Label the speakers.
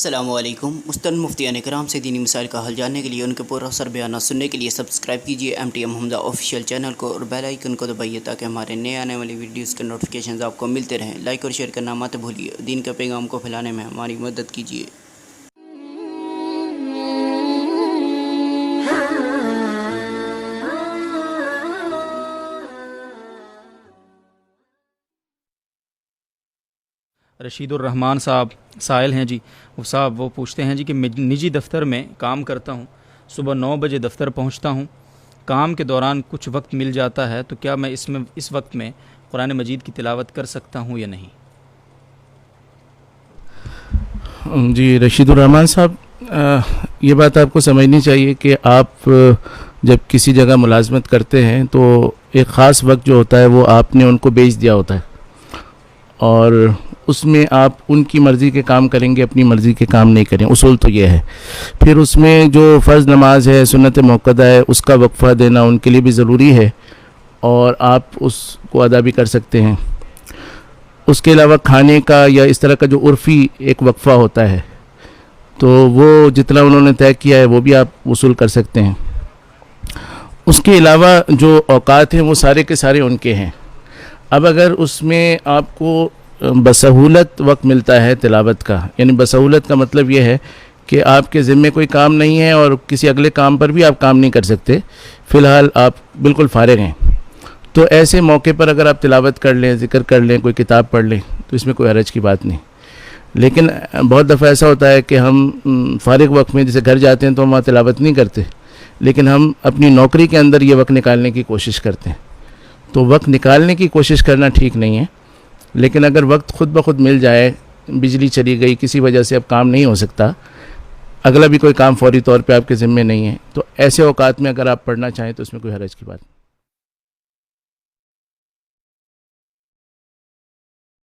Speaker 1: अस्सलामुअलैकुम। मुस्तन मुफ्तियान कराम से दीनी मिसाइल का हल जानने के लिए, उनके पुरअसर बयान सुनने के लिए सब्सक्राइब कीजिए MTM हमजा ऑफिशियल चैनल को और बेल आइकन को दबाइए ताकि हमारे नए आने वाली वीडियोस के नोटिफिकेशंस आपको मिलते रहें। लाइक और शेयर करना मत भूलिए। दीन के पैगाम को फैलाने में हमारी मदद कीजिए।
Speaker 2: रशीदुर्रहमान साहब साइल हैं जी। वो पूछते हैं जी कि मैं निजी दफ्तर में काम करता हूँ, सुबह 9 बजे दफ्तर पहुँचता हूँ। काम के दौरान कुछ वक्त मिल जाता है, तो क्या मैं इस वक्त में कुरान मजीद की तिलावत कर सकता हूँ या नहीं?
Speaker 3: जी रशीदुर्रहमान साहब, ये बात आपको समझनी चाहिए कि आप जब किसी जगह मुलाजमत करते हैं तो एक ख़ास वक्त जो होता है वो आपने उनको बेच दिया होता है और उसमें आप उनकी मर्ज़ी के काम करेंगे, अपनी मर्ज़ी के काम नहीं करें। उसूल तो ये है। फिर उसमें जो फ़र्ज़ नमाज है, सुन्नत मुअक्कदा है, उसका वक्फ़ा देना उनके लिए भी ज़रूरी है और आप उसको अदा भी कर सकते हैं। उसके अलावा खाने का या इस तरह का जो उर्फ़ी एक वक्फ़ा होता है, तो वो जितना उन्होंने तय किया है वो भी आप वसूल कर सकते हैं। उसके अलावा जो औकात हैं वो सारे के सारे उनके हैं। अब अगर उसमें आपको बसहूलत वक्त मिलता है तिलावत का, यानी बसहूलत का मतलब ये है कि आपके ज़िम्मे कोई काम नहीं है और किसी अगले काम पर भी आप काम नहीं कर सकते, फ़िलहाल आप बिल्कुल फ़ारिग हैं, तो ऐसे मौके पर अगर आप तिलावत कर लें, ज़िक्र कर लें, कोई किताब पढ़ लें, तो इसमें कोई हरज की बात नहीं। लेकिन बहुत दफ़ा ऐसा होता है कि हम फ़ारिग वक्त में जैसे घर जाते हैं तो हम वहाँ तिलावत नहीं करते, लेकिन हम अपनी नौकरी के अंदर ये वक्त निकालने की कोशिश करते हैं। तो वक्त निकालने की कोशिश करना ठीक नहीं है, लेकिन अगर वक्त खुद ब खुद मिल जाए, बिजली चली गई, किसी वजह से अब काम नहीं हो सकता, अगला भी कोई काम फौरी तौर पे आपके ज़िम्मे नहीं है, तो ऐसे औकात में अगर आप पढ़ना चाहें तो उसमें कोई हरज की बात नहीं।